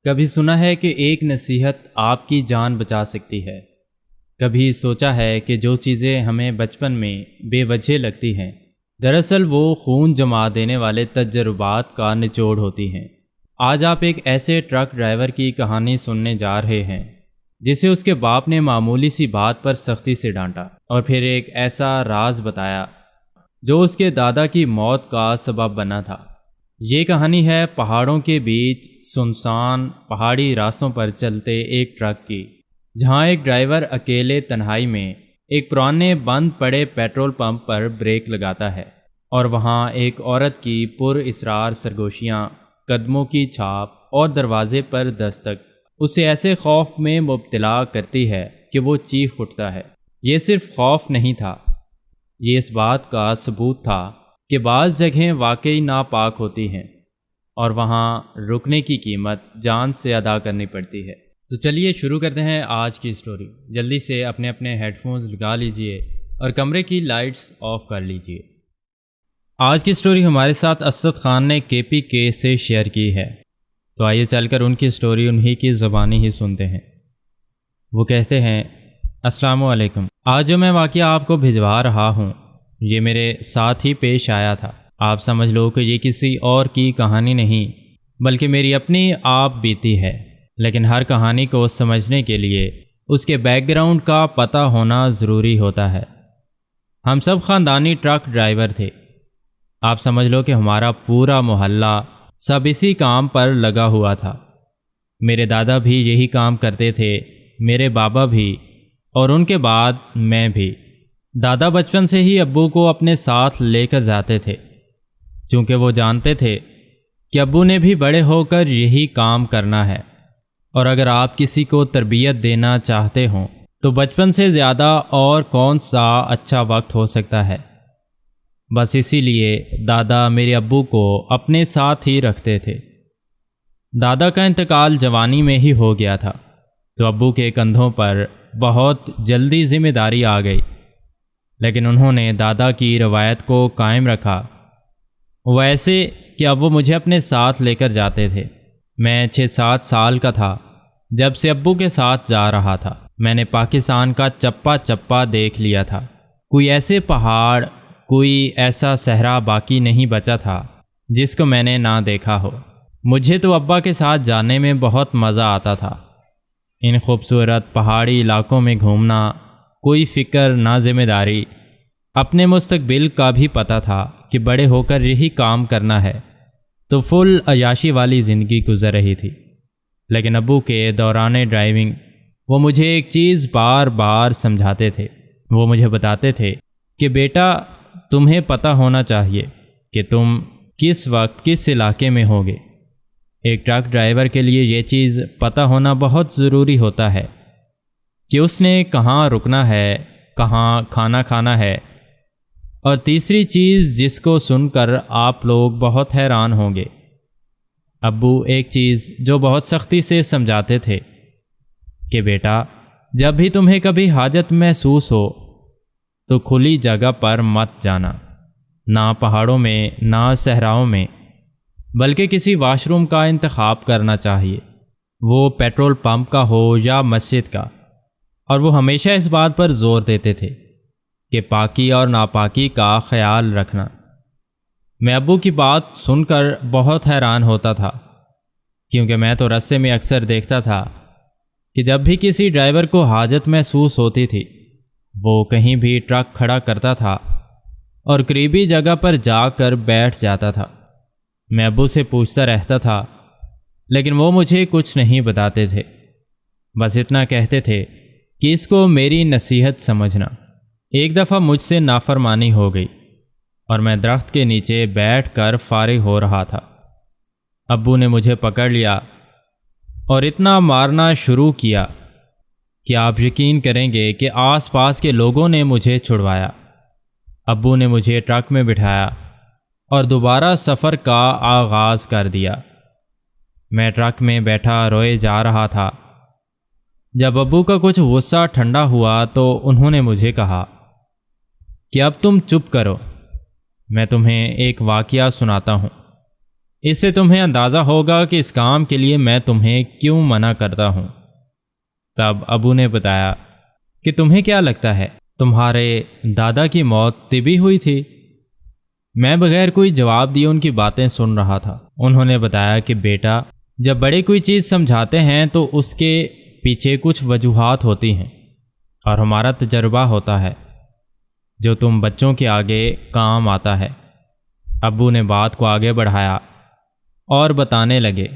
کبھی سنا ہے کہ ایک نصیحت آپ کی جان بچا سکتی ہے۔ کبھی سوچا ہے کہ جو چیزیں ہمیں بچپن میں بے وجہ لگتی ہیں، دراصل وہ خون جما دینے والے تجربات کا نچوڑ ہوتی ہیں۔ آج آپ ایک ایسے ٹرک ڈرائیور کی کہانی سننے جا رہے ہیں جسے اس کے باپ نے معمولی سی بات پر سختی سے ڈانٹا اور پھر ایک ایسا راز بتایا جو اس کے دادا کی موت کا سبب بنا تھا۔ یہ کہانی ہے پہاڑوں کے بیچ سنسان پہاڑی راستوں پر چلتے ایک ٹرک کی، جہاں ایک ڈرائیور اکیلے تنہائی میں ایک پرانے بند پڑے پیٹرول پمپ پر بریک لگاتا ہے، اور وہاں ایک عورت کی پر اسرار سرگوشیاں، قدموں کی چھاپ اور دروازے پر دستک اسے ایسے خوف میں مبتلا کرتی ہے کہ وہ چیخ اٹھتا ہے۔ یہ صرف خوف نہیں تھا، یہ اس بات کا ثبوت تھا کہ بعض جگہیں واقعی ناپاک ہوتی ہیں اور وہاں رکنے کی قیمت جان سے ادا کرنی پڑتی ہے۔ تو چلیے شروع کرتے ہیں آج کی سٹوری۔ جلدی سے اپنے ہیڈ فونز لگا لیجئے اور کمرے کی لائٹس آف کر لیجئے۔ آج کی سٹوری ہمارے ساتھ اسد خان نے KPK سے شیئر کی ہے، تو آئیے چل کر ان کی سٹوری انہی کی زبانی ہی سنتے ہیں۔ وہ کہتے ہیں، السلام علیکم۔ آج جو میں واقعہ آپ کو بھجوا رہا ہوں یہ میرے ساتھ ہی پیش آیا تھا۔ آپ سمجھ لو کہ یہ کسی اور کی کہانی نہیں بلکہ میری اپنی آپ بیتی ہے، لیکن ہر کہانی کو سمجھنے کے لیے اس کے بیک گراؤنڈ کا پتہ ہونا ضروری ہوتا ہے۔ ہم سب خاندانی ٹرک ڈرائیور تھے۔ آپ سمجھ لو کہ ہمارا پورا محلہ سب اسی کام پر لگا ہوا تھا۔ میرے دادا بھی یہی کام کرتے تھے، میرے بابا بھی، اور ان کے بعد میں بھی۔ دادا بچپن سے ہی ابو کو اپنے ساتھ لے کر جاتے تھے، چونکہ وہ جانتے تھے کہ ابو نے بھی بڑے ہو کر یہی کام کرنا ہے، اور اگر آپ کسی کو تربیت دینا چاہتے ہوں تو بچپن سے زیادہ اور کون سا اچھا وقت ہو سکتا ہے۔ بس اسی لیے دادا میرے ابو کو اپنے ساتھ ہی رکھتے تھے۔ دادا کا انتقال جوانی میں ہی ہو گیا تھا، تو ابو کے کندھوں پر بہت جلدی ذمہ داری آ گئی، لیکن انہوں نے دادا کی روایت کو قائم رکھا، وہ ایسے کہ اب وہ مجھے اپنے ساتھ لے کر جاتے تھے۔ میں 6-7 سال کا تھا جب سے ابو کے ساتھ جا رہا تھا۔ میں نے پاکستان کا چپا چپا دیکھ لیا تھا۔ کوئی ایسے پہاڑ، کوئی ایسا صحرا باقی نہیں بچا تھا جس کو میں نے نہ دیکھا ہو۔ مجھے تو ابا کے ساتھ جانے میں بہت مزہ آتا تھا۔ ان خوبصورت پہاڑی علاقوں میں گھومنا، کوئی فکر نہ ذمہ داری، اپنے مستقبل کا بھی پتہ تھا کہ بڑے ہو کر یہی کام کرنا ہے، تو فل عیاشی والی زندگی گزر رہی تھی۔ لیکن ابو کے دوران ڈرائیونگ وہ مجھے ایک چیز بار بار سمجھاتے تھے۔ وہ مجھے بتاتے تھے کہ بیٹا، تمہیں پتہ ہونا چاہیے کہ تم کس وقت کس علاقے میں ہوگے۔ ایک ٹرک ڈرائیور کے لیے یہ چیز پتہ ہونا بہت ضروری ہوتا ہے کہ اس نے کہاں رکنا ہے، کہاں کھانا کھانا ہے، اور تیسری چیز جس کو سن کر آپ لوگ بہت حیران ہوں گے، ابو ایک چیز جو بہت سختی سے سمجھاتے تھے کہ بیٹا، جب بھی تمہیں کبھی حاجت محسوس ہو تو کھلی جگہ پر مت جانا، نہ پہاڑوں میں نہ صحراؤں میں، بلکہ کسی واش روم کا انتخاب کرنا چاہیے، وہ پیٹرول پمپ کا ہو یا مسجد کا۔ اور وہ ہمیشہ اس بات پر زور دیتے تھے کہ پاکی اور ناپاکی کا خیال رکھنا۔ میں ابو کی بات سن کر بہت حیران ہوتا تھا، کیونکہ میں تو رستے میں اکثر دیکھتا تھا کہ جب بھی کسی ڈرائیور کو حاجت محسوس ہوتی تھی وہ کہیں بھی ٹرک کھڑا کرتا تھا اور قریبی جگہ پر جا کر بیٹھ جاتا تھا۔ میں ابو سے پوچھتا رہتا تھا، لیکن وہ مجھے کچھ نہیں بتاتے تھے، بس اتنا کہتے تھے کہ اس کو میری نصیحت سمجھنا۔ ایک دفعہ مجھ سے نافرمانی ہو گئی اور میں درخت کے نیچے بیٹھ کر فارغ ہو رہا تھا۔ ابو نے مجھے پکڑ لیا اور اتنا مارنا شروع کیا کہ آپ یقین کریں گے کہ آس پاس کے لوگوں نے مجھے چھڑوایا۔ ابو نے مجھے ٹرک میں بٹھایا اور دوبارہ سفر کا آغاز کر دیا۔ میں ٹرک میں بیٹھا روئے جا رہا تھا۔ جب ابو کا کچھ غصہ ٹھنڈا ہوا تو انہوں نے مجھے کہا کہ اب تم چپ کرو، میں تمہیں ایک واقعہ سناتا ہوں۔ اس سے تمہیں اندازہ ہوگا کہ اس کام کے لیے میں تمہیں کیوں منع کرتا ہوں۔ تب ابو نے بتایا کہ تمہیں کیا لگتا ہے تمہارے دادا کی موت طبی ہوئی تھی؟ میں بغیر کوئی جواب دیے ان کی باتیں سن رہا تھا۔ انہوں نے بتایا کہ بیٹا، جب بڑے کوئی چیز سمجھاتے ہیں تو اس کے پیچھے کچھ وجوہات ہوتی ہیں، اور ہمارا تجربہ ہوتا ہے جو تم بچوں کے آگے کام آتا ہے۔ ابو نے بات کو آگے بڑھایا اور بتانے لگے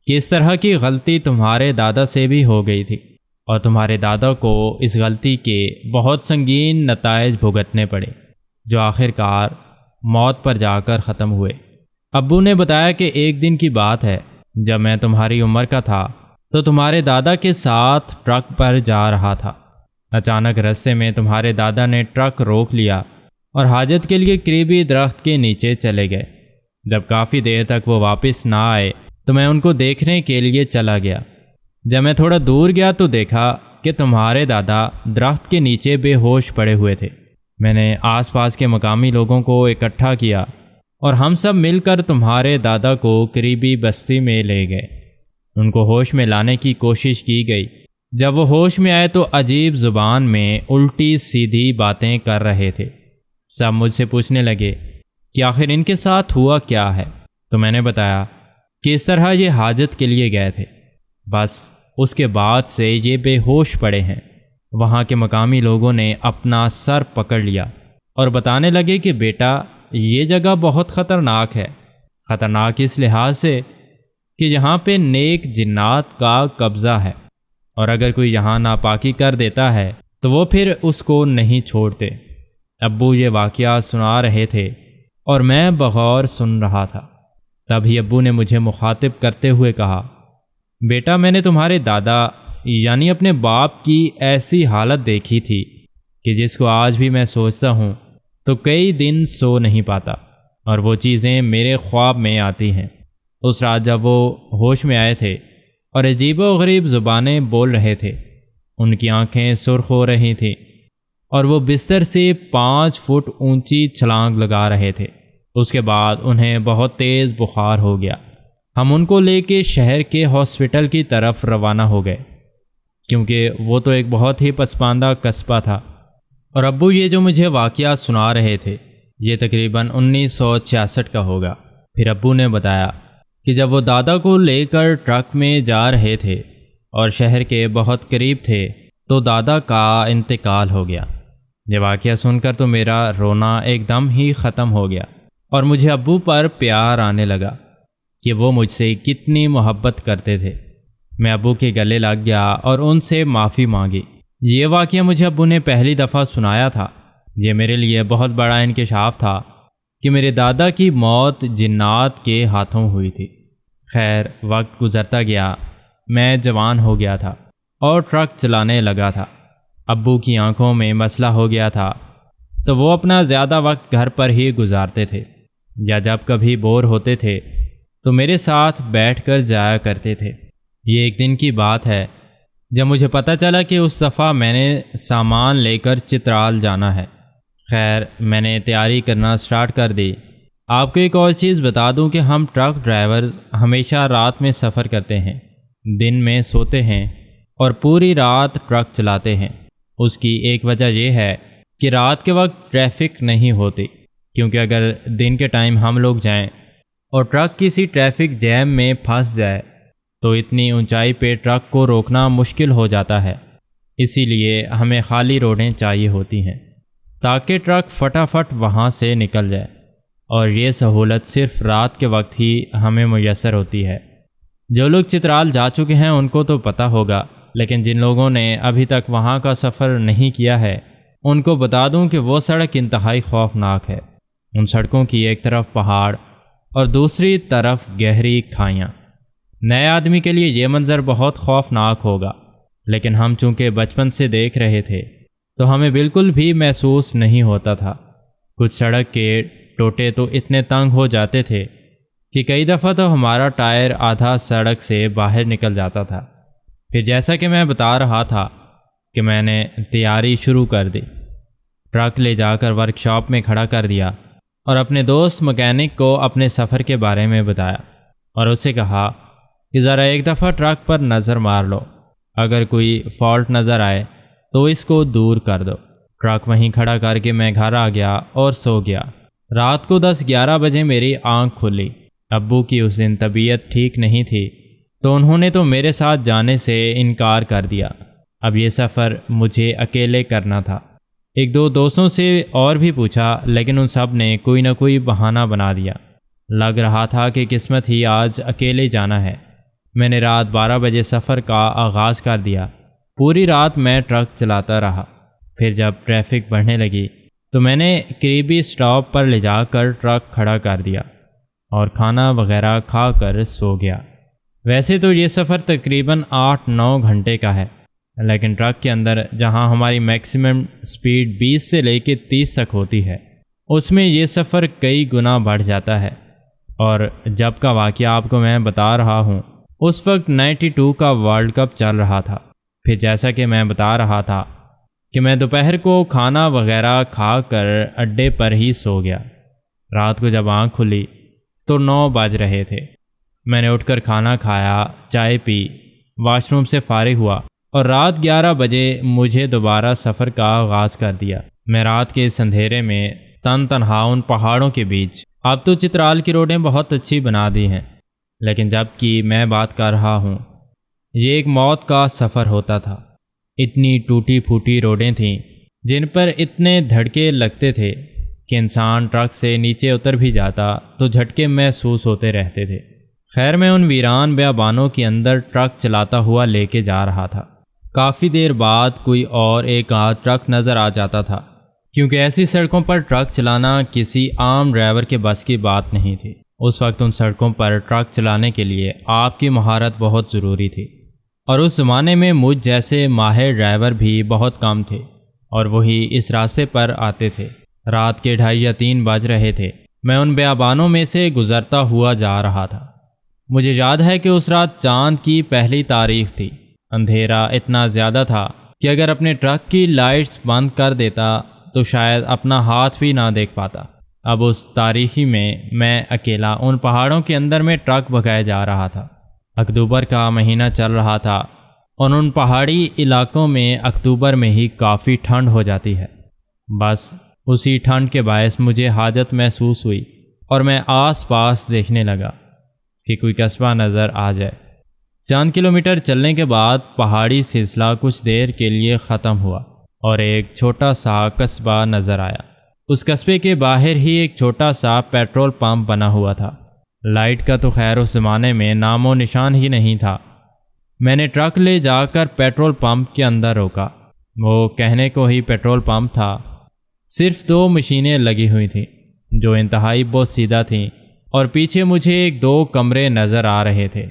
کہ اس طرح کی غلطی تمہارے دادا سے بھی ہو گئی تھی، اور تمہارے دادا کو اس غلطی کے بہت سنگین نتائج بھگتنے پڑے جو آخر کار موت پر جا کر ختم ہوئے۔ ابو نے بتایا کہ ایک دن کی بات ہے، جب میں تمہاری عمر کا تھا تو تمہارے دادا کے ساتھ ٹرک پر جا رہا تھا۔ اچانک رستے میں تمہارے دادا نے ٹرک روک لیا اور حاجت کے لیے قریبی درخت کے نیچے چلے گئے۔ جب کافی دیر تک وہ واپس نہ آئے تو میں ان کو دیکھنے کے لیے چلا گیا۔ جب میں تھوڑا دور گیا تو دیکھا کہ تمہارے دادا درخت کے نیچے بے ہوش پڑے ہوئے تھے۔ میں نے آس پاس کے مقامی لوگوں کو اکٹھا کیا اور ہم سب مل کر تمہارے دادا کو قریبی بستی میں لے گئے۔ ان کو ہوش میں لانے کی کوشش کی گئی۔ جب وہ ہوش میں آئے تو عجیب زبان میں الٹی سیدھی باتیں کر رہے تھے۔ سب مجھ سے پوچھنے لگے کہ آخر ان کے ساتھ ہوا کیا ہے؟ تو میں نے بتایا کہ اس طرح یہ حاجت کے لیے گئے تھے، بس اس کے بعد سے یہ بے ہوش پڑے ہیں۔ وہاں کے مقامی لوگوں نے اپنا سر پکڑ لیا اور بتانے لگے کہ بیٹا، یہ جگہ بہت خطرناک ہے۔ خطرناک اس لحاظ سے کہ یہاں پہ نیک جنات کا قبضہ ہے، اور اگر کوئی یہاں ناپاکی کر دیتا ہے تو وہ پھر اس کو نہیں چھوڑتے۔ ابو یہ واقعہ سنا رہے تھے اور میں بغور سن رہا تھا۔ تبھی ابو نے مجھے مخاطب کرتے ہوئے کہا، بیٹا، میں نے تمہارے دادا یعنی اپنے باپ کی ایسی حالت دیکھی تھی کہ جس کو آج بھی میں سوچتا ہوں تو کئی دن سو نہیں پاتا، اور وہ چیزیں میرے خواب میں آتی ہیں۔ اس رات جب وہ ہوش میں آئے تھے اور عجیب و غریب زبانیں بول رہے تھے، ان کی آنکھیں سرخ ہو رہی تھیں اور وہ بستر سے 5 فٹ اونچی چھلانگ لگا رہے تھے۔ اس کے بعد انہیں بہت تیز بخار ہو گیا۔ ہم ان کو لے کے شہر کے ہاسپٹل کی طرف روانہ ہو گئے، کیونکہ وہ تو ایک بہت ہی پسماندہ قصبہ تھا۔ اور ابو یہ جو مجھے واقعہ سنا رہے تھے یہ تقریباً 1966 کا ہوگا۔ پھر ابو نے بتایا کہ جب وہ دادا کو لے کر ٹرک میں جا رہے تھے اور شہر کے بہت قریب تھے تو دادا کا انتقال ہو گیا۔ یہ واقعہ سن کر تو میرا رونا ایک دم ہی ختم ہو گیا، اور مجھے ابو پر پیار آنے لگا کہ وہ مجھ سے کتنی محبت کرتے تھے۔ میں ابو کے گلے لگ گیا اور ان سے معافی مانگی۔ یہ واقعہ مجھے ابو نے پہلی دفعہ سنایا تھا۔ یہ میرے لیے بہت بڑا انکشاف تھا کہ میرے دادا کی موت جنات کے ہاتھوں ہوئی تھی۔ خیر، وقت گزرتا گیا، میں جوان ہو گیا تھا اور ٹرک چلانے لگا تھا۔ ابو کی آنکھوں میں مسئلہ ہو گیا تھا تو وہ اپنا زیادہ وقت گھر پر ہی گزارتے تھے، یا جب کبھی بور ہوتے تھے تو میرے ساتھ بیٹھ کر جایا کرتے تھے۔ یہ ایک دن کی بات ہے جب مجھے پتہ چلا کہ اس دفعہ میں نے سامان لے کر چترال جانا ہے۔ خیر، میں نے تیاری کرنا سٹارٹ کر دی۔ آپ کو ایک اور چیز بتا دوں کہ ہم ٹرک ڈرائیورز ہمیشہ رات میں سفر کرتے ہیں، دن میں سوتے ہیں اور پوری رات ٹرک چلاتے ہیں۔ اس کی ایک وجہ یہ ہے کہ رات کے وقت ٹریفک نہیں ہوتی، کیونکہ اگر دن کے ٹائم ہم لوگ جائیں اور ٹرک کسی ٹریفک جیم میں پھنس جائے تو اتنی اونچائی پہ ٹرک کو روکنا مشکل ہو جاتا ہے۔ اسی لیے ہمیں خالی روڈیں چاہیے ہوتی ہیں تاکہ ٹرک فٹافٹ وہاں سے نکل جائے، اور یہ سہولت صرف رات کے وقت ہی ہمیں میسر ہوتی ہے۔ جو لوگ چترال جا چکے ہیں ان کو تو پتہ ہوگا، لیکن جن لوگوں نے ابھی تک وہاں کا سفر نہیں کیا ہے ان کو بتا دوں کہ وہ سڑک انتہائی خوفناک ہے۔ ان سڑکوں کی ایک طرف پہاڑ اور دوسری طرف گہری کھائیاں۔ نئے آدمی کے لیے یہ منظر بہت خوفناک ہوگا، لیکن ہم چونکہ بچپن سے دیکھ رہے تھے تو ہمیں بالکل بھی محسوس نہیں ہوتا تھا۔ کچھ سڑک کے ٹوٹے تو اتنے تنگ ہو جاتے تھے کہ کئی دفعہ تو ہمارا ٹائر آدھا سڑک سے باہر نکل جاتا تھا۔ پھر جیسا کہ میں بتا رہا تھا کہ میں نے تیاری شروع کر دی۔ ٹرک لے جا کر ورک شاپ میں کھڑا کر دیا اور اپنے دوست مکینک کو اپنے سفر کے بارے میں بتایا۔ اور اسے کہا کہ ذرا ایک دفعہ ٹرک پر نظر مار لو، اگر کوئی فالٹ نظر آئے تو اس کو دور کر دو۔ ٹرک وہیں کھڑا کر کے میں گھر آ گیا اور سو گیا۔ رات کو 10-11 بجے میری آنکھ کھلی۔ ابو کی اس دن طبیعت ٹھیک نہیں تھی تو انہوں نے تو میرے ساتھ جانے سے انکار کر دیا۔ اب یہ سفر مجھے اکیلے کرنا تھا۔ 1-2 دوستوں سے اور بھی پوچھا، لیکن ان سب نے کوئی نہ کوئی بہانہ بنا دیا۔ لگ رہا تھا کہ قسمت ہی آج اکیلے جانا ہے۔ میں نے رات 12 بجے سفر کا آغاز کر دیا۔ پوری رات میں ٹرک چلاتا رہا۔ پھر جب ٹریفک بڑھنے لگی تو میں نے قریبی سٹاپ پر لے جا کر ٹرک کھڑا کر دیا اور کھانا وغیرہ کھا کر سو گیا۔ ویسے تو یہ سفر تقریباً 8-9 گھنٹے کا ہے، لیکن ٹرک کے اندر جہاں ہماری میکسیمم سپیڈ 20 سے لے کے 30 تک ہوتی ہے، اس میں یہ سفر کئی گنا بڑھ جاتا ہے۔ اور جب کا واقعہ آپ کو میں بتا رہا ہوں، اس وقت 92 کا ورلڈ کپ چل رہا تھا۔ پھر جیسا کہ میں بتا رہا تھا کہ میں دوپہر کو کھانا وغیرہ کھا کر اڈے پر ہی سو گیا۔ رات کو جب آنکھ کھلی تو 9 بج رہے تھے۔ میں نے اٹھ کر کھانا کھایا، چائے پی، واش روم سے فارغ ہوا اور رات 11 بجے مجھے دوبارہ سفر کا آغاز کر دیا۔ میں رات کے اس اندھیرے میں تنہا ان پہاڑوں کے بیچ، اب تو چترال کی روڈیں بہت اچھی بنا دی ہیں، لیکن جب کہ میں بات کر رہا ہوں یہ ایک موت کا سفر ہوتا تھا۔ اتنی ٹوٹی پھوٹی روڈیں تھیں جن پر اتنے دھڑکے لگتے تھے کہ انسان ٹرک سے نیچے اتر بھی جاتا تو جھٹکے محسوس ہوتے رہتے تھے۔ خیر میں ان ویران بیابانوں کے اندر ٹرک چلاتا ہوا لے کے جا رہا تھا۔ کافی دیر بعد کوئی اور ایک آدھ ٹرک نظر آ جاتا تھا، کیونکہ ایسی سڑکوں پر ٹرک چلانا کسی عام ڈرائیور کے بس کی بات نہیں تھی۔ اس وقت ان سڑکوں پر ٹرک چلانے کے لیے آپ کی مہارت بہت ضروری تھی، اور اس زمانے میں مجھ جیسے ماہر ڈرائیور بھی بہت کم تھے، اور وہی اس راستے پر آتے تھے۔ رات کے 2:30 یا 3 بج رہے تھے۔ میں ان بیابانوں میں سے گزرتا ہوا جا رہا تھا۔ مجھے یاد ہے کہ اس رات چاند کی پہلی تاریخ تھی۔ اندھیرا اتنا زیادہ تھا کہ اگر اپنے ٹرک کی لائٹس بند کر دیتا تو شاید اپنا ہاتھ بھی نہ دیکھ پاتا۔ اب اس تاریخی میں اکیلا ان پہاڑوں کے اندر میں ٹرک بھگائے جا رہا تھا۔ اکتوبر کا مہینہ چل رہا تھا، اور ان پہاڑی علاقوں میں اکتوبر میں ہی کافی ٹھنڈ ہو جاتی ہے۔ بس اسی ٹھنڈ کے باعث مجھے حاجت محسوس ہوئی اور میں آس پاس دیکھنے لگا کہ کوئی قصبہ نظر آ جائے۔ چند کلومیٹر چلنے کے بعد پہاڑی سلسلہ کچھ دیر کے لیے ختم ہوا اور ایک چھوٹا سا قصبہ نظر آیا۔ اس قصبے کے باہر ہی ایک چھوٹا سا پیٹرول پمپ بنا ہوا تھا۔ لائٹ کا تو خیر اس زمانے میں نام و نشان ہی نہیں تھا۔ میں نے ٹرک لے جا کر پیٹرول پمپ کے اندر روکا۔ وہ کہنے کو ہی پیٹرول پمپ تھا، صرف 2 مشینیں لگی ہوئی تھیں جو انتہائی بہت سیدھا تھیں، اور پیچھے مجھے 1-2 کمرے نظر آ رہے تھے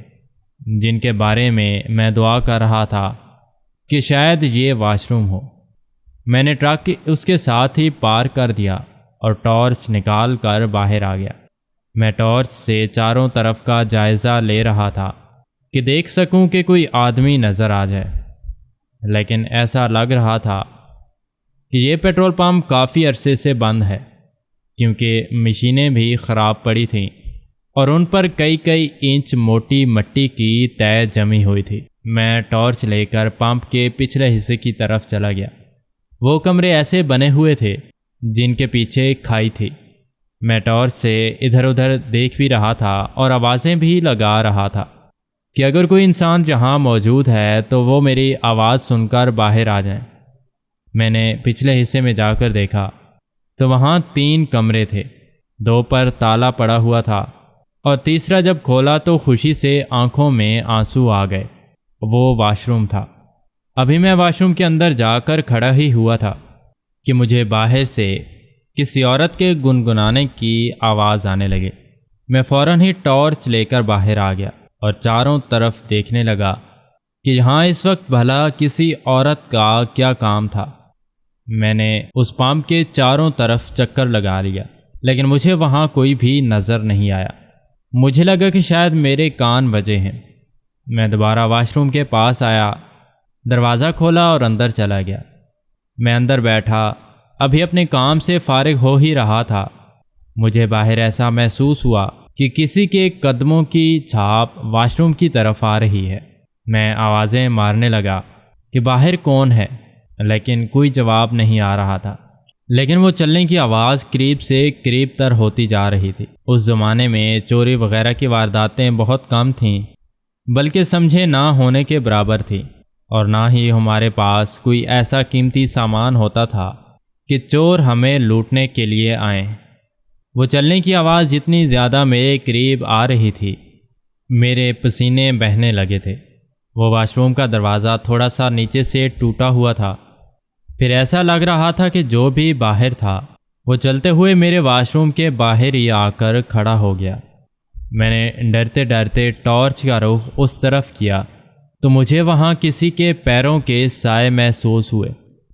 جن کے بارے میں دعا کر رہا تھا کہ شاید یہ واش روم ہو۔ میں نے ٹرک اس کے ساتھ ہی پارک کر دیا اور ٹارچ نکال کر باہر آ گیا۔ میں ٹارچ سے چاروں طرف کا جائزہ لے رہا تھا کہ دیکھ سکوں کہ کوئی آدمی نظر آ جائے، لیکن ایسا لگ رہا تھا کہ یہ پیٹرول پمپ کافی عرصے سے بند ہے، کیونکہ مشینیں بھی خراب پڑی تھیں اور ان پر کئی انچ موٹی مٹی کی تہ جمی ہوئی تھی۔ میں ٹارچ لے کر پمپ کے پچھلے حصے کی طرف چلا گیا۔ وہ کمرے ایسے بنے ہوئے تھے جن کے پیچھے ایک کھائی تھی۔ میں ٹارچ سے ادھر ادھر دیکھ بھی رہا تھا اور آوازیں بھی لگا رہا تھا کہ اگر کوئی انسان جہاں موجود ہے تو وہ میری آواز سن کر باہر آ جائیں۔ میں نے پچھلے حصے میں جا کر دیکھا تو وہاں 3 کمرے تھے، 2 پر تالا پڑا ہوا تھا، اور تیسرا جب کھولا تو خوشی سے آنکھوں میں آنسو آ گئے۔ وہ واش روم تھا۔ ابھی میں واش روم کے اندر جا کر کھڑا ہی ہوا تھا کہ مجھے باہر سے کسی عورت کے گنگنانے کی آواز آنے لگے۔ میں فوراً ہی ٹارچ لے کر باہر آ گیا اور چاروں طرف دیکھنے لگا کہ یہاں اس وقت بھلا کسی عورت کا کیا کام تھا۔ میں نے اس پمپ کے چاروں طرف چکر لگا لیا، لیکن مجھے وہاں کوئی بھی نظر نہیں آیا۔ مجھے لگا کہ شاید میرے کان بجے ہیں۔ میں دوبارہ واش روم کے پاس آیا، دروازہ کھولا اور اندر چلا گیا۔ میں اندر بیٹھا، ابھی اپنے کام سے فارغ ہو ہی رہا تھا۔ مجھے باہر ایسا محسوس ہوا کہ کسی کے قدموں کی چھاپ واش روم کی طرف آ رہی ہے۔ میں آوازیں مارنے لگا کہ باہر کون ہے، لیکن کوئی جواب نہیں آ رہا تھا۔ لیکن وہ چلنے کی آواز قریب سے قریب تر ہوتی جا رہی تھی۔ اس زمانے میں چوری وغیرہ کی وارداتیں بہت کم تھیں، بلکہ سمجھے نہ ہونے کے برابر تھی، اور نہ ہی ہمارے پاس کوئی ایسا قیمتی سامان ہوتا تھا کہ چور ہمیں لوٹنے کے لیے آئیں۔ وہ چلنے کی آواز جتنی زیادہ میرے قریب آ رہی تھی، میرے پسینے بہنے لگے تھے۔ وہ واش روم کا دروازہ تھوڑا سا نیچے سے ٹوٹا ہوا تھا، پھر ایسا لگ رہا تھا کہ جو بھی باہر تھا وہ چلتے ہوئے میرے واش روم کے باہر ہی آ کر کھڑا ہو گیا۔ میں نے ڈرتے ڈرتے ٹارچ کا رخ اس طرف کیا تو مجھے وہاں کسی کے پیروں کے سائے محسوس ہوئے۔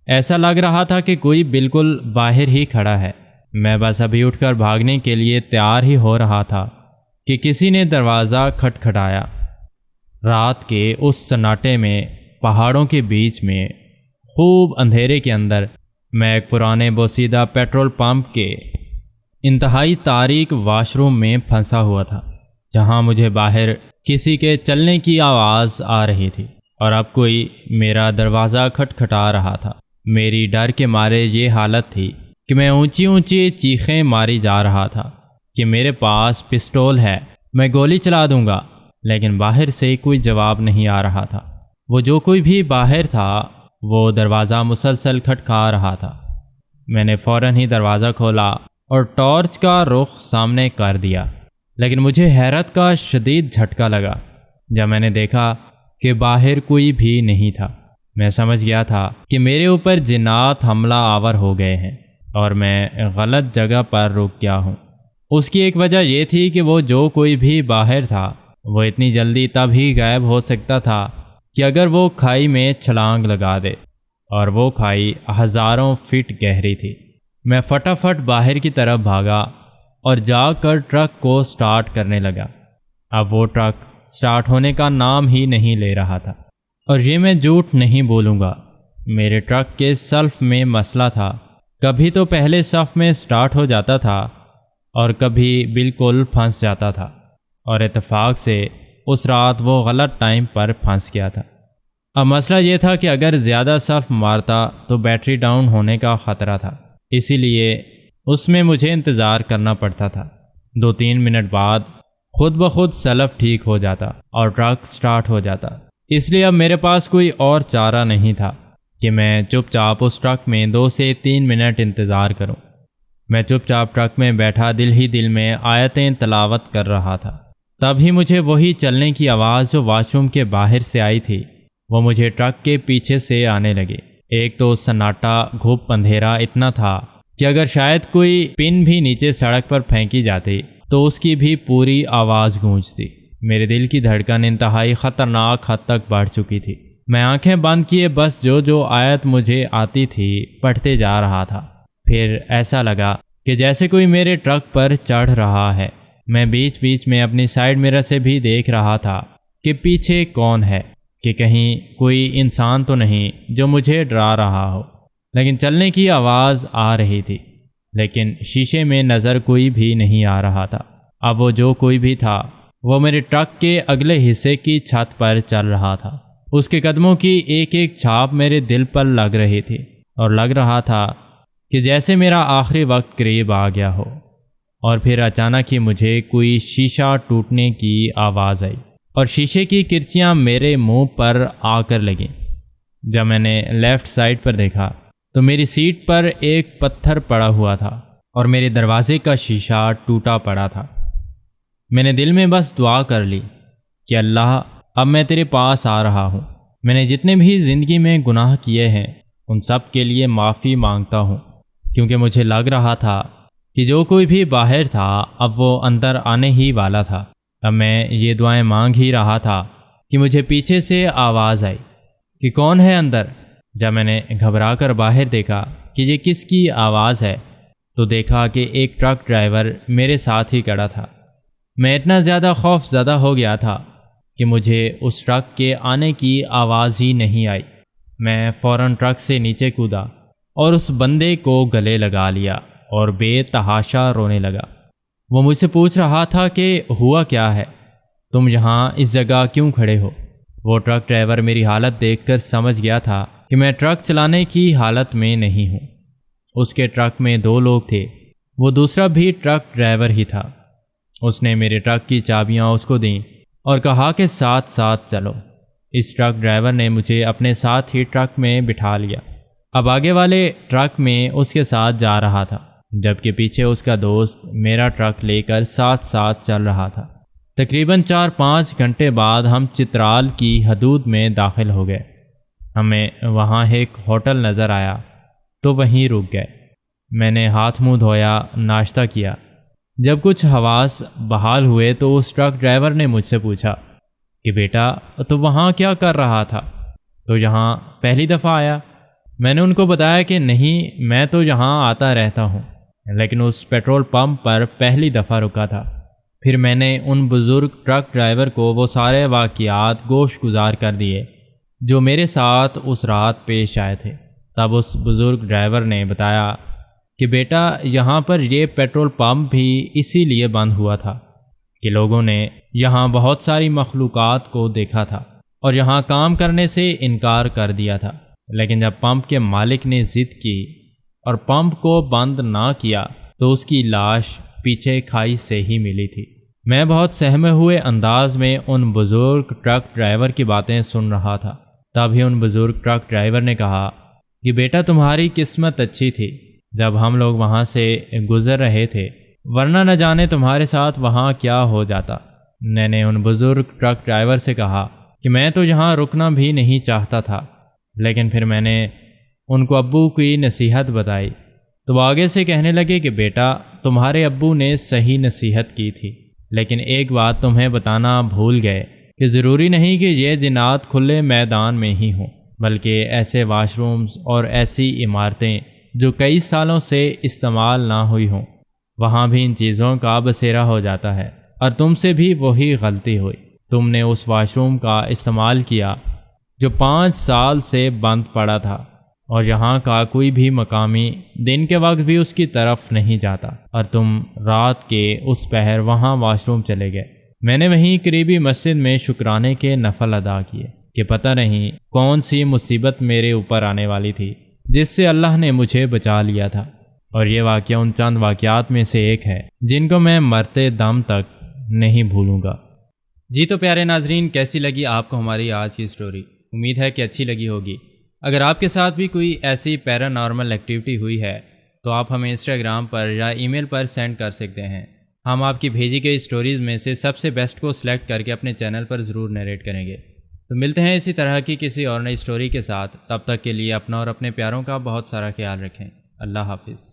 ایسا لگ رہا تھا کہ کوئی بالکل باہر ہی کھڑا ہے۔ میں بس ابھی اٹھ کر بھاگنے کے لیے تیار ہی ہو رہا تھا کہ کسی نے دروازہ کھٹکھٹایا۔ رات کے اس سناٹے میں، پہاڑوں کے بیچ میں، خوب اندھیرے کے اندر، میں ایک پرانے بوسیدہ پیٹرول پمپ کے انتہائی تاریک واش روم میں پھنسا ہوا تھا، جہاں مجھے باہر کسی کے چلنے کی آواز آ رہی تھی، اور اب کوئی میرا دروازہ کھٹکھٹا رہا تھا۔ میری ڈر کے مارے یہ حالت تھی کہ میں اونچی اونچی چیخیں ماری جا رہا تھا کہ میرے پاس پسٹول ہے، میں گولی چلا دوں گا، لیکن باہر سے کوئی جواب نہیں آ رہا تھا۔ وہ جو کوئی بھی باہر تھا وہ دروازہ مسلسل کھٹکھا رہا تھا۔ میں نے فوراً ہی دروازہ کھولا اور ٹارچ کا رخ سامنے کر دیا، لیکن مجھے حیرت کا شدید جھٹکا لگا جب میں نے دیکھا کہ باہر کوئی بھی نہیں تھا۔ میں سمجھ گیا تھا کہ میرے اوپر جنات حملہ آور ہو گئے ہیں اور میں غلط جگہ پر رک گیا ہوں۔ اس کی ایک وجہ یہ تھی کہ وہ جو کوئی بھی باہر تھا وہ اتنی جلدی تب ہی غائب ہو سکتا تھا کہ اگر وہ کھائی میں چھلانگ لگا دے، اور وہ کھائی ہزاروں فٹ گہری تھی۔ میں فٹافٹ باہر کی طرف بھاگا اور جا کر ٹرک کو سٹارٹ کرنے لگا۔ اب وہ ٹرک سٹارٹ ہونے کا نام ہی نہیں لے رہا تھا، اور یہ میں جھوٹ نہیں بولوں گا، میرے ٹرک کے سلف میں مسئلہ تھا۔ کبھی تو پہلے صف میں سٹارٹ ہو جاتا تھا اور کبھی بالکل پھنس جاتا تھا، اور اتفاق سے اس رات وہ غلط ٹائم پر پھنس گیا تھا۔ اب مسئلہ یہ تھا کہ اگر زیادہ سلف مارتا تو بیٹری ڈاؤن ہونے کا خطرہ تھا، اسی لیے اس میں مجھے انتظار کرنا پڑتا تھا۔ 2-3 منٹ بعد خود بخود سلف ٹھیک ہو جاتا اور ٹرک سٹارٹ ہو جاتا۔ اس لیے اب میرے پاس کوئی اور چارہ نہیں تھا کہ میں چپ چاپ اس ٹرک میں 2 سے 3 منٹ انتظار کروں۔ میں چپ چاپ ٹرک میں بیٹھا دل ہی دل میں آیتیں تلاوت کر رہا تھا۔ تب ہی مجھے وہی چلنے کی آواز جو واش روم کے باہر سے آئی تھی وہ مجھے ٹرک کے پیچھے سے آنے لگے۔ ایک تو سناٹا گھپ اندھیرا اتنا تھا کہ اگر شاید کوئی پن بھی نیچے سڑک پر پھینکی جاتی تو اس کی بھی پوری آواز گونجتی۔ میرے دل کی دھڑکن انتہائی خطرناک حد تک بڑھ چکی تھی۔ میں آنکھیں بند کیے بس جو آیت مجھے آتی تھی پڑھتے جا رہا تھا۔ پھر ایسا لگا کہ جیسے کوئی میرے ٹرک پر چڑھ رہا ہے۔ میں بیچ بیچ میں اپنی سائیڈ مرر سے بھی دیکھ رہا تھا کہ پیچھے کون ہے، کہ کہیں کوئی انسان تو نہیں جو مجھے ڈرا رہا ہو۔ لیکن چلنے کی آواز آ رہی تھی، لیکن شیشے میں نظر کوئی بھی نہیں آ رہا تھا۔ اب وہ جو کوئی بھی تھا وہ میرے ٹرک کے اگلے حصے کی چھت پر چل رہا تھا۔ اس کے قدموں کی ایک ایک چھاپ میرے دل پر لگ رہی تھی، اور لگ رہا تھا کہ جیسے میرا آخری وقت قریب آ گیا ہو۔ اور پھر اچانک ہی مجھے کوئی شیشہ ٹوٹنے کی آواز آئی، اور شیشے کی کرچیاں میرے منہ پر آ کر لگیں۔ جب میں نے لیفٹ سائڈ پر دیکھا تو میری سیٹ پر ایک پتھر پڑا ہوا تھا اور میرے دروازے کا شیشہ ٹوٹا پڑا تھا۔ میں نے دل میں بس دعا کر لی کہ اللہ، اب میں تیرے پاس آ رہا ہوں۔ میں نے جتنے بھی زندگی میں گناہ کیے ہیں ان سب کے لیے معافی مانگتا ہوں، کیونکہ مجھے لگ رہا تھا کہ جو کوئی بھی باہر تھا اب وہ اندر آنے ہی والا تھا۔ اب میں یہ دعائیں مانگ ہی رہا تھا کہ مجھے پیچھے سے آواز آئی کہ کون ہے اندر۔ جب میں نے گھبرا کر باہر دیکھا کہ یہ کس کی آواز ہے تو دیکھا کہ ایک ٹرک ڈرائیور میرے ساتھ ہی کھڑا تھا۔ میں اتنا زیادہ خوف زدہ ہو گیا تھا کہ مجھے اس ٹرک کے آنے کی آواز ہی نہیں آئی۔ میں فوراً ٹرک سے نیچے کودا اور اس بندے کو گلے لگا لیا اور بے تحاشا رونے لگا۔ وہ مجھ سے پوچھ رہا تھا کہ ہوا کیا ہے، تم یہاں اس جگہ کیوں کھڑے ہو؟ وہ ٹرک ڈرائیور میری حالت دیکھ کر سمجھ گیا تھا کہ میں ٹرک چلانے کی حالت میں نہیں ہوں۔ اس کے ٹرک میں 2 لوگ تھے، وہ دوسرا بھی ٹرک ڈرائیور ہی تھا۔ اس نے میرے ٹرک کی چابیاں اس کو دیں اور کہا کہ ساتھ ساتھ چلو۔ اس ٹرک ڈرائیور نے مجھے اپنے ساتھ ہی ٹرک میں بٹھا لیا۔ اب آگے والے ٹرک میں اس کے ساتھ جا رہا تھا، جبکہ پیچھے اس کا دوست میرا ٹرک لے کر ساتھ ساتھ چل رہا تھا۔ تقریباً 4-5 گھنٹے بعد ہم چترال کی حدود میں داخل ہو گئے۔ ہمیں وہاں ایک ہوٹل نظر آیا تو وہیں رک گئے۔ میں نے ہاتھ منہ دھویا، ناشتہ کیا۔ جب کچھ حواس بحال ہوئے تو اس ٹرک ڈرائیور نے مجھ سے پوچھا کہ بیٹا تو وہاں کیا کر رہا تھا؟ تو یہاں پہلی دفعہ آیا؟ میں نے ان کو بتایا کہ نہیں، میں تو یہاں آتا رہتا ہوں، لیکن اس پیٹرول پمپ پر پہلی دفعہ رکا تھا۔ پھر میں نے ان بزرگ ٹرک ڈرائیور کو وہ سارے واقعات گوش گزار کر دیے جو میرے ساتھ اس رات پیش آئے تھے۔ تب اس بزرگ ڈرائیور نے بتایا کہ بیٹا یہاں پر یہ پیٹرول پمپ بھی اسی لیے بند ہوا تھا کہ لوگوں نے یہاں بہت ساری مخلوقات کو دیکھا تھا اور یہاں کام کرنے سے انکار کر دیا تھا، لیکن جب پمپ کے مالک نے ضد کی اور پمپ کو بند نہ کیا تو اس کی لاش پیچھے کھائی سے ہی ملی تھی۔ میں بہت سہمے ہوئے انداز میں ان بزرگ ٹرک ڈرائیور کی باتیں سن رہا تھا۔ تبھی ان بزرگ ٹرک ڈرائیور نے کہا کہ بیٹا تمہاری قسمت اچھی تھی جب ہم لوگ وہاں سے گزر رہے تھے، ورنہ نہ جانے تمہارے ساتھ وہاں کیا ہو جاتا۔ میں نے ان بزرگ ٹرک ڈرائیور سے کہا کہ میں تو یہاں رکنا بھی نہیں چاہتا تھا، لیکن پھر میں نے ان کو ابو کی نصیحت بتائی تو وہ آگے سے کہنے لگے کہ بیٹا تمہارے ابو نے صحیح نصیحت کی تھی، لیکن ایک بات تمہیں بتانا بھول گئے کہ ضروری نہیں کہ یہ جنات کھلے میدان میں ہی ہوں، بلکہ ایسے واش رومز اور ایسی عمارتیں جو کئی سالوں سے استعمال نہ ہوئی ہوں، وہاں بھی ان چیزوں کا بسیرا ہو جاتا ہے۔ اور تم سے بھی وہی غلطی ہوئی، تم نے اس واش روم کا استعمال کیا جو 5 سال سے بند پڑا تھا، اور یہاں کا کوئی بھی مقامی دن کے وقت بھی اس کی طرف نہیں جاتا، اور تم رات کے اس پہر وہاں واش روم چلے گئے۔ میں نے وہیں قریبی مسجد میں شکرانے کے نفل ادا کیے کہ پتہ نہیں کون سی مصیبت میرے اوپر آنے والی تھی جس سے اللہ نے مجھے بچا لیا تھا، اور یہ واقعہ ان چند واقعات میں سے ایک ہے جن کو میں مرتے دم تک نہیں بھولوں گا۔ جی تو پیارے ناظرین، کیسی لگی آپ کو ہماری آج کی سٹوری؟ امید ہے کہ اچھی لگی ہوگی۔ اگر آپ کے ساتھ بھی کوئی ایسی پیرانارمل ایکٹیویٹی ہوئی ہے تو آپ ہمیں انسٹاگرام پر یا ای میل پر سینڈ کر سکتے ہیں۔ ہم آپ کی بھیجی گئی سٹوریز میں سے سب سے بیسٹ کو سلیکٹ کر کے اپنے چینل پر ضرور نیریٹ کریں گے۔ تو ملتے ہیں اسی طرح کی کسی اور نئی سٹوری کے ساتھ، تب تک کے لیے اپنا اور اپنے پیاروں کا بہت سارا خیال رکھیں۔ اللہ حافظ۔